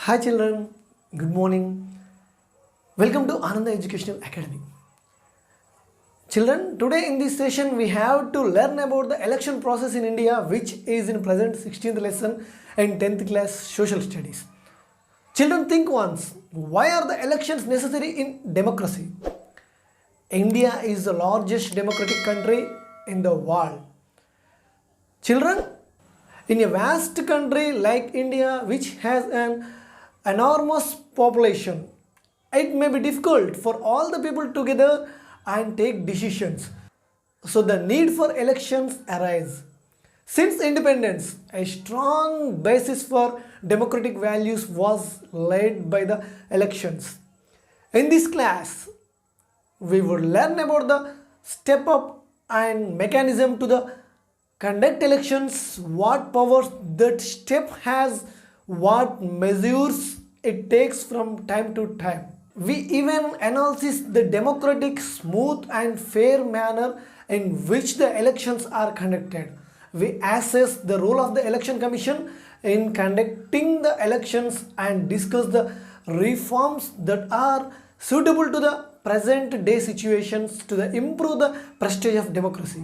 Hi children, good morning. Welcome to Anandha Educational Academy. Children, today in this session we have to learn about the election process in India, which is in present 16th lesson and 10th class social studies. Children, think once, why are the elections necessary in democracy? India is the largest democratic country in the world. Children, in a vast country like India, which has an enormous population, it may be difficult for all the people together and take decisions. So the need for elections arise. Since independence, a strong basis for democratic values was laid by the elections. In this class, we would learn about the step up and mechanism to the conduct elections, what powers that step has, what measures it takes from time to time. We even analyze the democratic, smooth and fair manner in which the elections are conducted. We assess the role of the election commission in conducting the elections and discuss the reforms that are suitable to the present day situations to improve the prestige of democracy.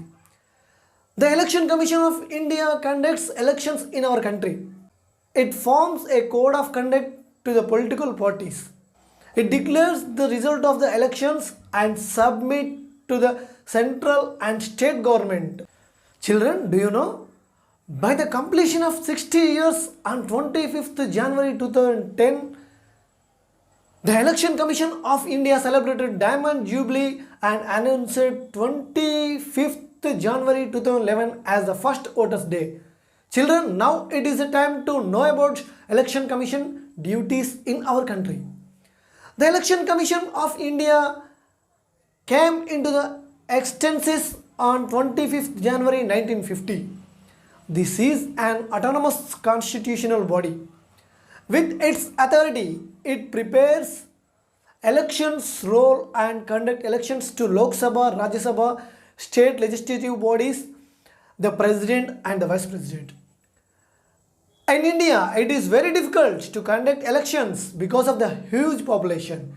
The Election Commission of India conducts elections in our country. It forms a code of conduct to the political parties. It declares the result of the elections and submit to the central and state government. Children, do you know? By the completion of 60 years on 25th January 2010, the Election Commission of India celebrated Diamond Jubilee and announced 25th January 2011 as the first Voters' Day. Children, now it is a time to know about Election Commission duties in our country. The Election Commission of India came into the existence on 25th January 1950. This is an autonomous constitutional body. With its authority, it prepares elections, roll and conduct elections to Lok Sabha, Rajya Sabha, state legislative bodies, the president and the vice president. In India, it is very difficult to conduct elections because of the huge population.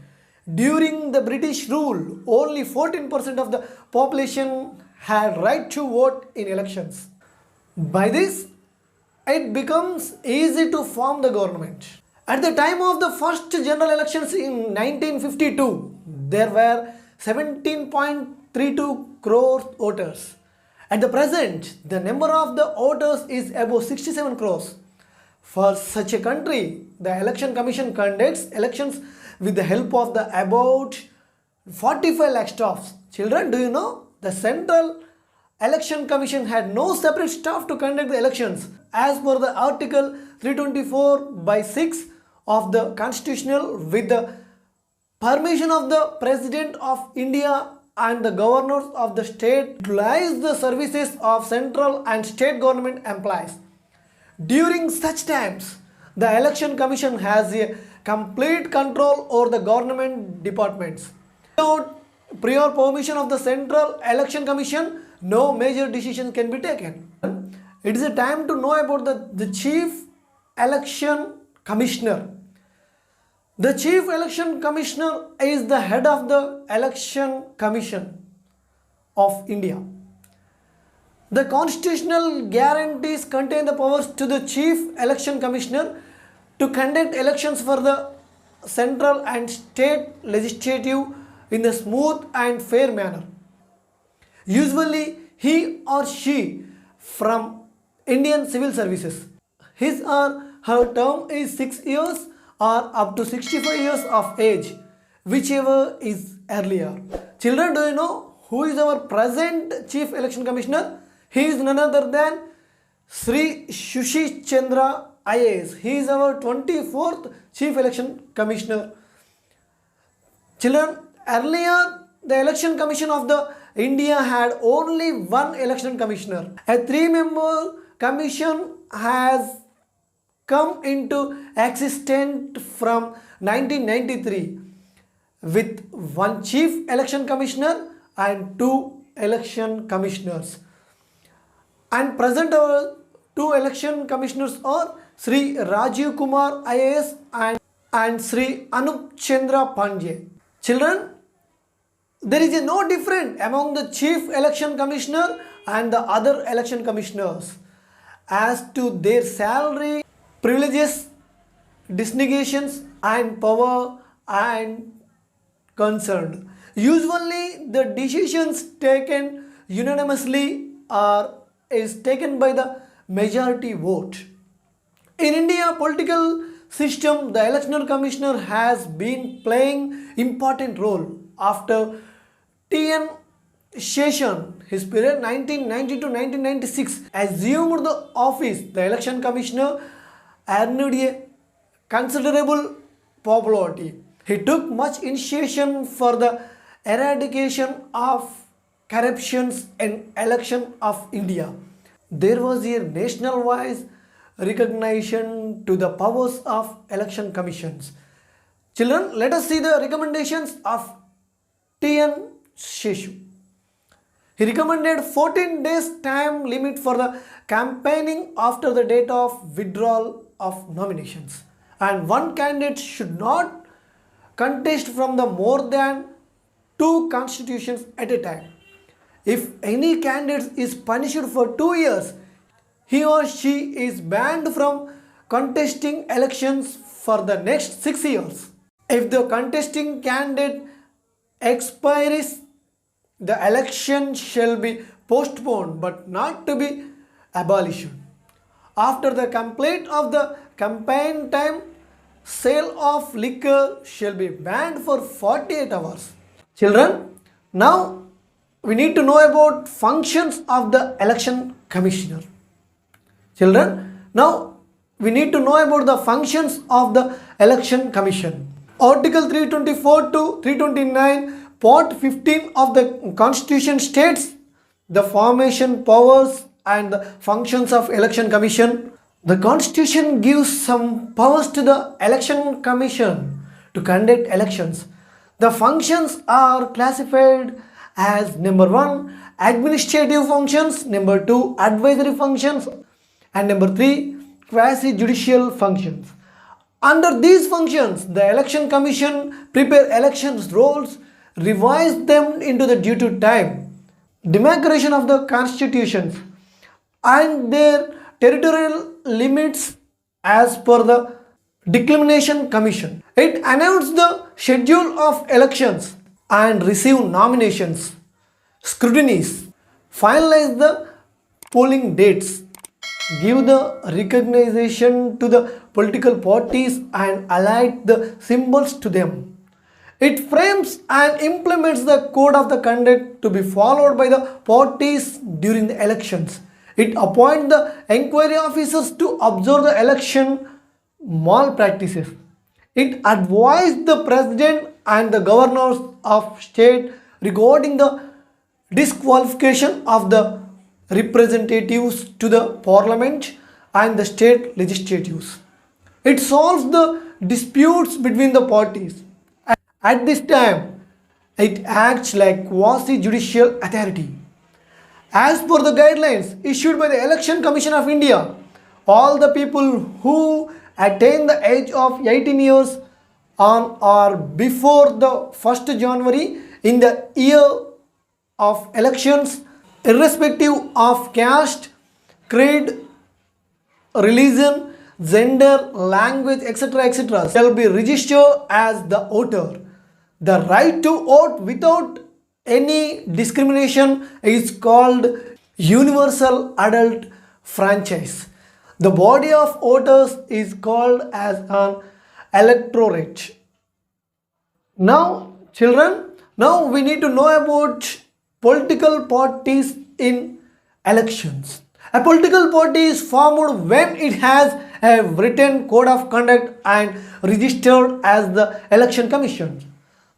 During the British rule, only 14% of the population had right to vote in elections. By this, it becomes easy to form the government. At the time of the first general elections in 1952, there were 17.32 crore voters. At the present, the number of the voters is above 67 crores. For such a country, the Election Commission conducts elections with the help of the about 45 lakh staffs. Children, do you know the Central Election Commission had no separate staff to conduct the elections as per the Article 324/6 of the Constitutional, with the permission of the President of India and the governors of the state, utilize the services of central and state government employees. During such times, the Election Commission has a complete control over the government departments. Without prior permission of the Central Election Commission, no major decisions can be taken. It is a time to know about the Chief Election Commissioner. The Chief Election Commissioner is the head of the Election Commission of India. The constitutional guarantees contain the powers to the Chief Election Commissioner to conduct elections for the central and state legislative in a smooth and fair manner. Usually, he or she from Indian Civil Services. His or her term is 6 years or up to 65 years of age, whichever is earlier. Children, do you know who is our present Chief Election Commissioner? He is none other than Sri Shushi Chandra IAS. He is our 24th Chief Election Commissioner. Children, earlier the Election Commission of the India had only one election commissioner. A 3-member commission has come into existence from 1993 with one Chief Election Commissioner and 2 election commissioners. And present 2 election commissioners are Sri Rajiv Kumar IAS and Sri Anup Chandra Pandey. Children, there is no difference among the Chief Election Commissioner and the other election commissioners as to their salary, privileges, designations and power and concerned. Usually the decisions taken unanimously are is taken by the majority vote. In India political system, the electoral commissioner has been playing important role after T.N. Session, his period 1990 to 1996, assumed the office. The election commissioner earned a considerable popularity. He took much initiation for the eradication of corruptions in election of India. There was a national-wise recognition to the powers of election commissions. Children, let us see the recommendations of T.N. Seshu. He recommended 14 days time limit for the campaigning after the date of withdrawal of nominations, and one candidate should not contest from the more than 2 constitutions at a time. If any candidate is punished for 2 years, he or she is banned from contesting elections for the next 6 years. If the contesting candidate expires, the election shall be postponed but not to be abolished. After the complete of the campaign time, sale of liquor shall be banned for 48 hours. Children, now we need to know about functions of the election commissioner. Children, now we need to know about the functions of the election commission. Article 324 to 329, part 15 of the constitution states the formation, powers and the functions of election commission. The constitution gives some powers to the election commission to conduct elections. The functions are classified as number 1 administrative functions, number 2 advisory functions, and number 3 quasi judicial functions. Under these functions, the election commission prepare elections rolls, revise them into the due to time, demarcation of the constitutions and their territorial limits as per the declaration commission. It announced the schedule of elections and receive nominations, scrutinies, finalize the polling dates, give the recognition to the political parties and allot the symbols to them. It frames and implements the code of the conduct to be followed by the parties during the elections. It appoints the inquiry officers to observe the election malpractices. It advised the president and the governors of state regarding the disqualification of the representatives to the parliament and the state legislatives. It solves the disputes between the parties. At this time, it acts like quasi-judicial authority. As per the guidelines issued by the Election Commission of India, all the people who attain the age of 18 years on or before the 1st January in the year of elections, irrespective of caste, creed, religion, gender, language, etc., shall be registered as the voter. The right to vote without any discrimination is called universal adult franchise. The body of voters is called as an electorate. Now, children, now we need to know about political parties in elections. A political party is formed when it has a written code of conduct and registered as the election commission.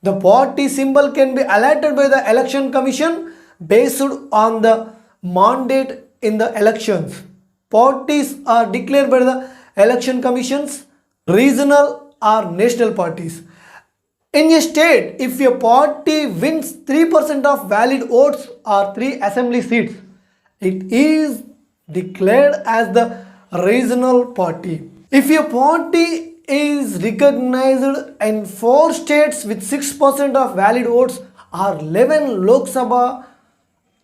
The party symbol can be allotted by the election commission based on the mandate in the elections. Parties are declared by the election commissions, regional or national parties. In a state, if a party wins 3% of valid votes or 3 assembly seats, it is declared as the regional party. If a party is recognized in 4 states with 6% of valid votes or 11 Lok Sabha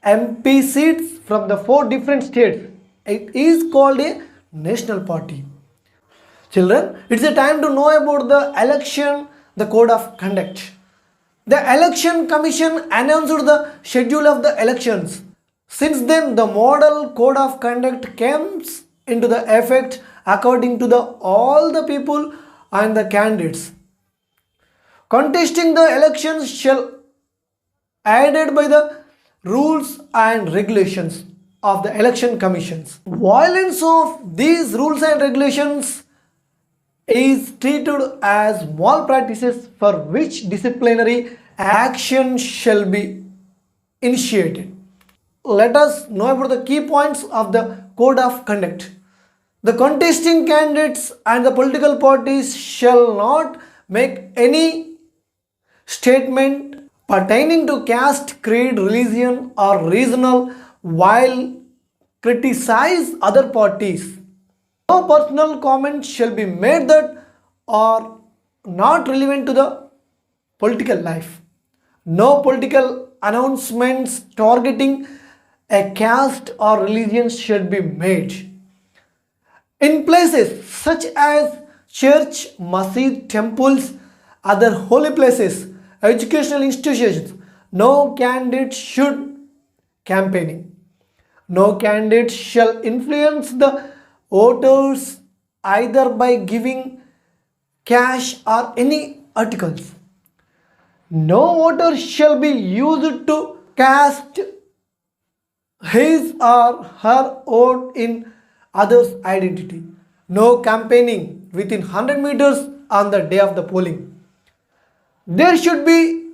MP seats from the 4 different states, it is called a national party. Children, it's a time to know about the election, the code of conduct. The Election Commission announced the schedule of the elections. Since then, the model code of conduct comes into the effect according to the all the people and the candidates. Contesting the elections shall aided by the rules and regulations of the election commissions. Violence of these rules and regulations is treated as malpractices for which disciplinary action shall be initiated. Let us know about the key points of the code of conduct. The contesting candidates and the political parties shall not make any statement pertaining to caste, creed, religion, or regional while criticize other parties. No personal comments shall be made that are not relevant to the political life. No political announcements targeting a caste or religion should be made. In places such as church, masjid, temples, other holy places, educational institutions, no candidate should campaigning. No candidate shall influence the voters either by giving cash or any articles. No voter shall be used to cast his or her vote in others' identity. No campaigning within 100 meters on the day of the polling. There should be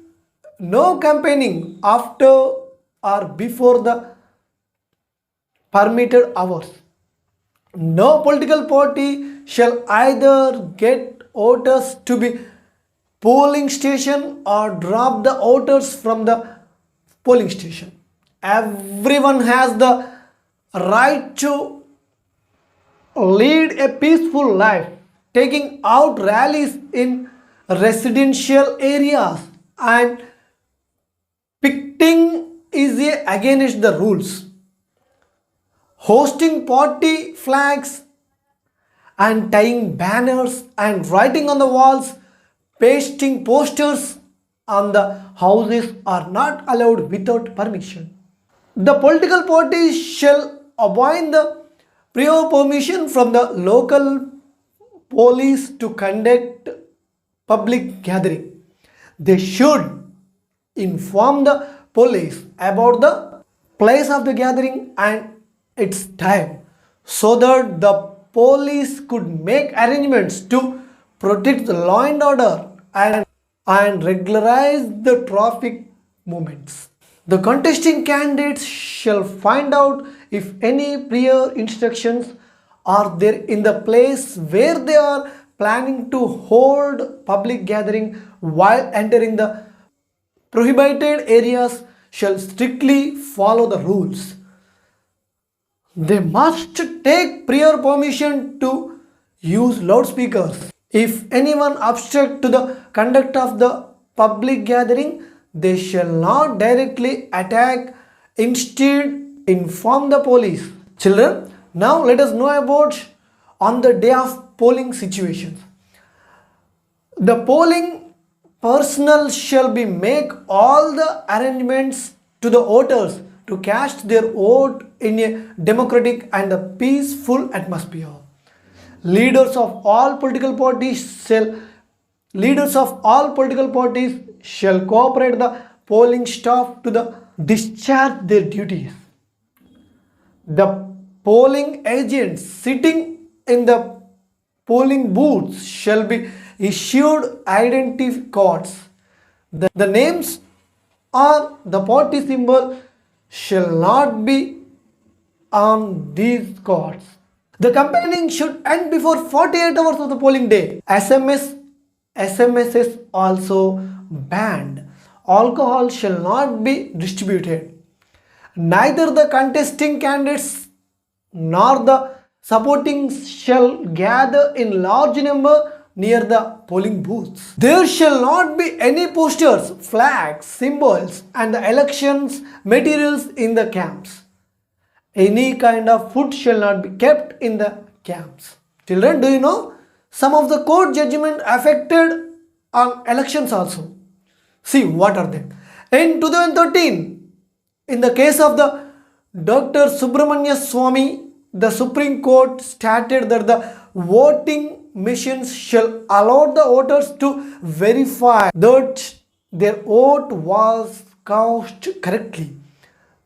no campaigning after or before the permitted hours. No political party shall either get voters to be polling station or drop the voters from the polling station. Everyone has the right to lead a peaceful life, taking out rallies in residential areas and picketing is against the rules. Hosting party flags and tying banners and writing on the walls, pasting posters on the houses are not allowed without permission. The political parties shall obtain the prior permission from the local police to conduct public gathering. They should inform the police about the place of the gathering and its time so that the police could make arrangements to protect the law and order and regularize the traffic movements. The contesting candidates shall find out if any prior instructions are there in the place where they are planning to hold public gathering while entering the prohibited areas shall strictly follow the rules. They must take prior permission to use loudspeakers. If anyone obstruct to the conduct of the public gathering, they shall not directly attack, instead inform the police. Children, now let us know about on the day of polling situations. The polling personnel shall be make all the arrangements to the voters to cast their vote in a democratic and a peaceful atmosphere. Leaders of all political parties shall cooperate the polling staff to the discharge their duties. The polling agents sitting in the polling booths shall be issued identity cards. The names or the party symbol shall not be on these cards. The campaigning should end before 48 hours of the polling day. SMS is also banned. Alcohol shall not be distributed. Neither the contesting candidates nor the supporting shall gather in large number near the polling booths. There shall not be any posters, flags, symbols, and the elections materials in the camps. Any kind of food shall not be kept in the camps. Children, do you know some of the court judgment affected on elections also? See, what are they? In 2013, in the case of the Dr. Subramanya Swamy, the Supreme Court stated that the voting machines shall allow the voters to verify that their vote was cast correctly.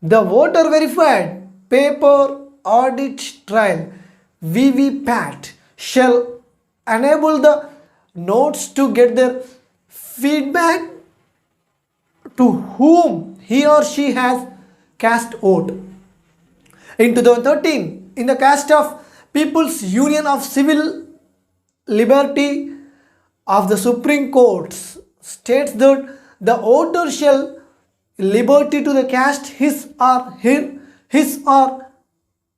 The voter verified paper audit trail VVPAT shall enable the notes to get their feedback to whom he or she has cast vote. In 2013, in the case of People's Union of Civil Liberty of the Supreme Court states that the voter shall liberty to the cast his or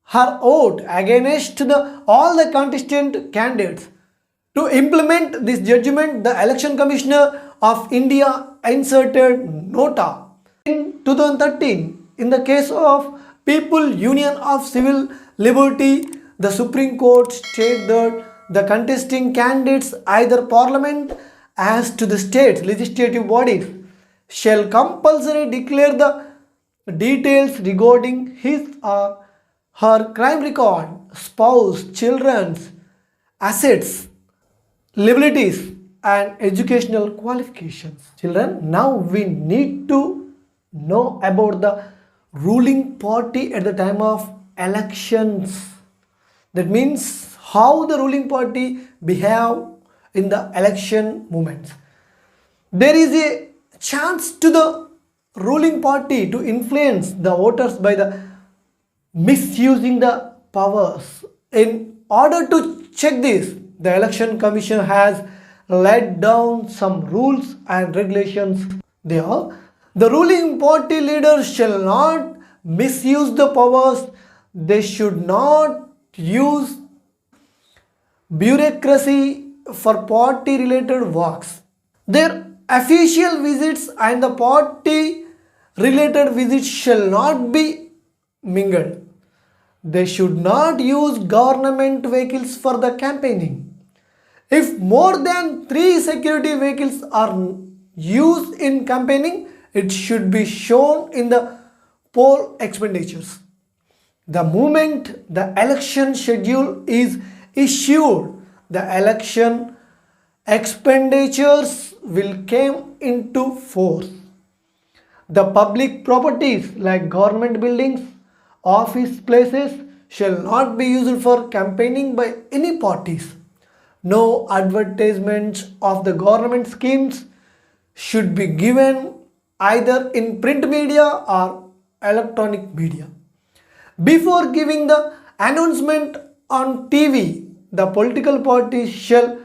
her vote against all the contestant candidates. To implement this judgment, the Election Commissioner of India inserted nota. In 2013, in the case of People Union of Civil Liberty, the Supreme Court stated that the contesting candidates, either Parliament as to the state legislative bodies, shall compulsory declare the details regarding his or her crime record, spouse, children's assets, liabilities, and educational qualifications. Children, now we need to know about the ruling party at the time of elections. That means how the ruling party behave in the election moments. There is a chance to the ruling party to influence the voters by the misusing the powers. In order to check this, the Election Commission has laid down some rules and regulations. They are: the ruling party leaders shall not misuse the powers. They should not use bureaucracy for party related works. Their official visits and the party related visits shall not be mingled. They should not use government vehicles for the campaigning. If more than 3 security vehicles are used in campaigning, it should be shown in the poll expenditures. The moment the election schedule is issued, the election expenditures will come into force. The public properties like government buildings, office places shall not be used for campaigning by any parties. No advertisements of the government schemes should be given either in print media or electronic media. Before giving the announcement on TV, the political parties shall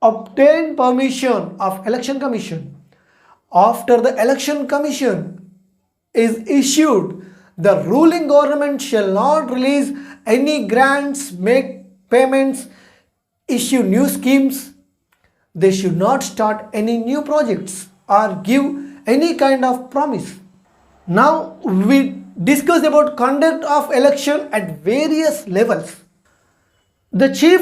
obtain permission of Election Commission. After the Election Commission is issued, the ruling government shall not release any grants, make payments, issue new schemes. They should not start any new projects or give any kind of promise. Now we discuss about conduct of election at various levels. The chief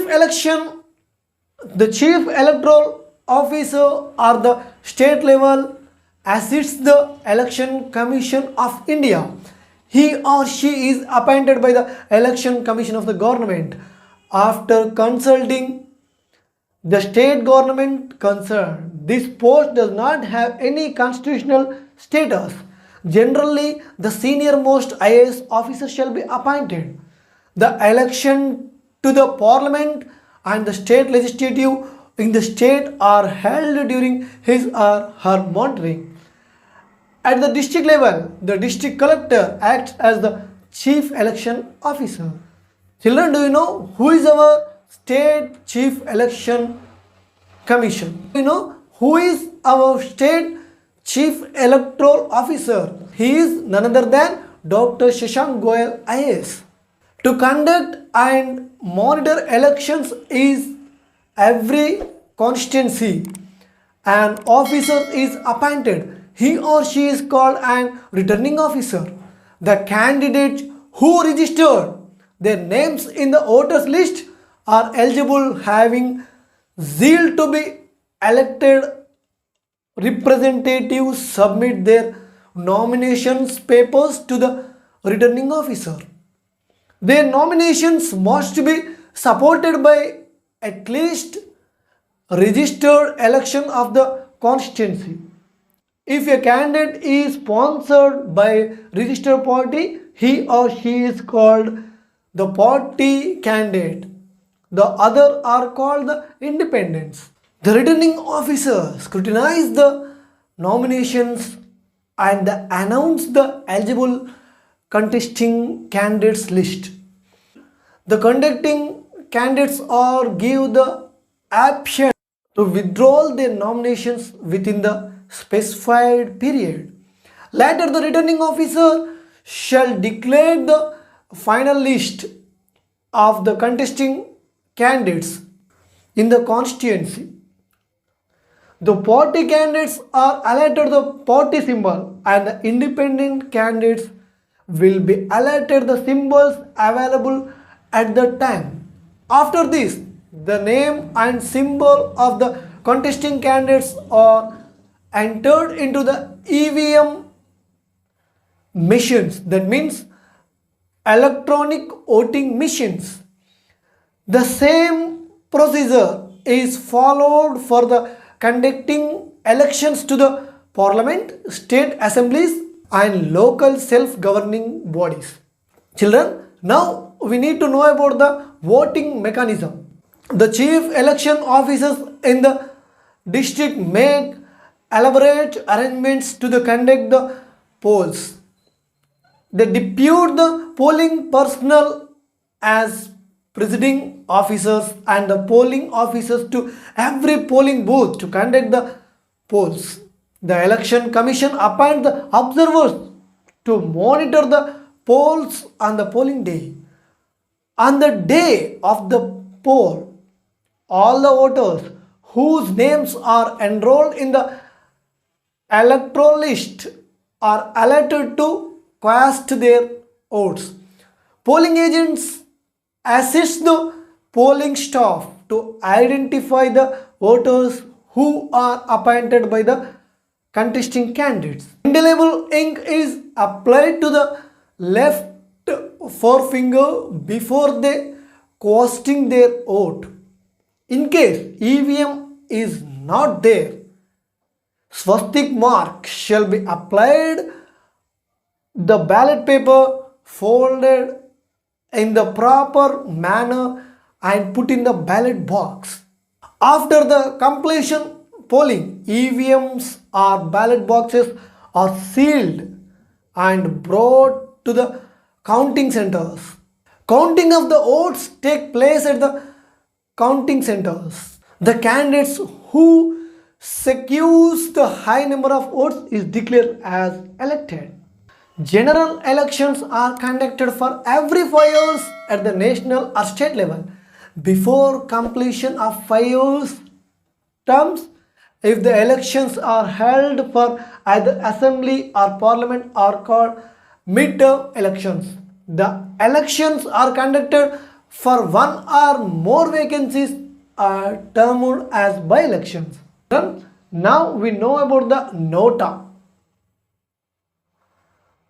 electoral officer or the state level assists the Election Commission of India. He or she is appointed by the Election Commission of the government after consulting the state government concerned. This post does not have any constitutional status. Generally, the senior most IAS officer shall be appointed. The election to the parliament and the state legislative in the state are held during his or her monitoring. At the district level, the district collector acts as the chief election officer. Children, do you know who is our state chief election commission? Do you know who is our state chief electoral officer? He is none other than Dr. Shashank Goyal IAS. To conduct and monitor elections is every constituency. An officer is appointed. He or she is called an returning officer. The candidates who registered their names in the voters list are eligible having zeal to be elected representatives submit their nominations papers to the returning officer. Their nominations must be supported by at least registered election of the constituency. If a candidate is sponsored by registered party, he or she is called the party candidate. The other are called the independents. The returning officer scrutinizes the nominations and announce the eligible contesting candidates list. The contesting candidates are give the option to withdraw their nominations within the specified period. Later, the returning officer shall declare the final list of the contesting candidates in the constituency. The party candidates are allotted the party symbol and the independent candidates will be allotted the symbols available at the time. After this, the name and symbol of the contesting candidates are entered into the EVM machines, that means electronic voting machines. The same procedure is followed for the conducting elections to the parliament, state assemblies and local self-governing bodies. Children, now we need to know about the voting mechanism. The chief election officers in the district make elaborate arrangements to the conduct the polls. They depute the polling personnel as presiding officers and the polling officers to every polling booth to conduct the polls. The election commission appoints the observers to monitor the polls on the polling day. On the day of the poll, all the voters whose names are enrolled in the electoral list are allotted to cast their votes. Polling agents assist the polling staff to identify the voters who are appointed by the contesting candidates. Indelible ink is applied to the left forefinger before they casting their vote. In case EVM is not there, swastik mark shall be applied, the ballot paper folded in the proper manner and put in the ballot box. After the completion polling, EVMs or ballot boxes are sealed and brought to the counting centers. Counting of the votes take place at the counting centers. The candidates who secures the high number of votes is declared as elected. General elections are conducted for every 5 years at the national or state level. Before completion of 5 years terms, if the elections are held for either assembly or parliament are called midterm elections. The elections are conducted for one or more vacancies are termed as by-elections. Now we know about the nota.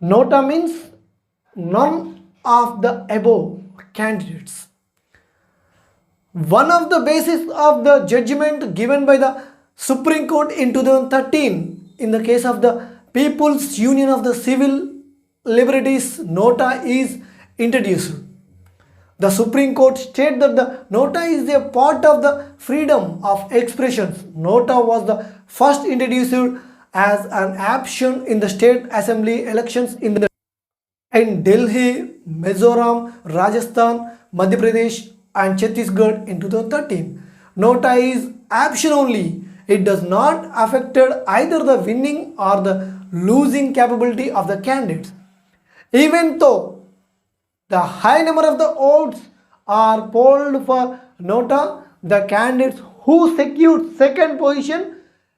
Nota means none of the above candidates. One of the basis of the judgment given by the Supreme Court in 2013 in the case of the People's Union of the Civil Liberties nota is introduced. The Supreme Court stated that the nota is a part of the freedom of expression. Nota was the first introduced as an option in the state assembly elections in Delhi, Mizoram, Rajasthan, Madhya Pradesh and Chhattisgarh in 2013. Nota is option only. It does not affect either the winning or the losing capability of the candidates. Even though The high number of the votes are polled for Nota. The candidates who secured second position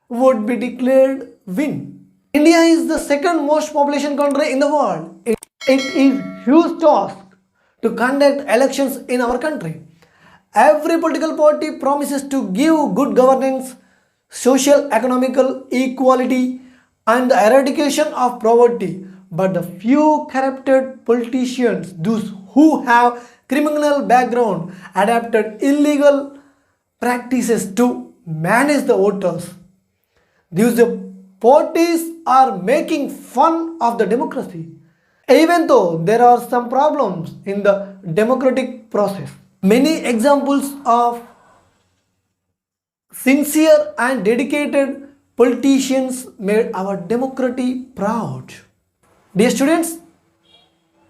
would be declared win. India is the second most population country in the world. It is huge task to conduct elections in our country. Every political party promises to give good governance, social economical equality and the eradication of poverty. But the few corrupted politicians, those who have criminal background, adapted illegal practices to manage the voters. These parties are making fun of the democracy. Even though there are some problems in the democratic process. Many examples of sincere and dedicated politicians made our democracy proud. Dear students,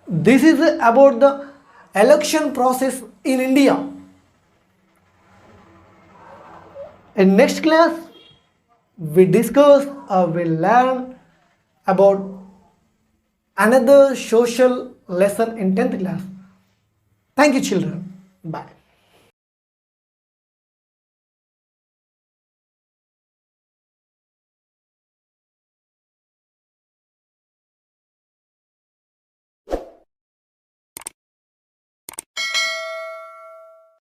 this is about the election process in India. In next class, we discuss or we learn about another social lesson in 10th class. Thank you children. Bye.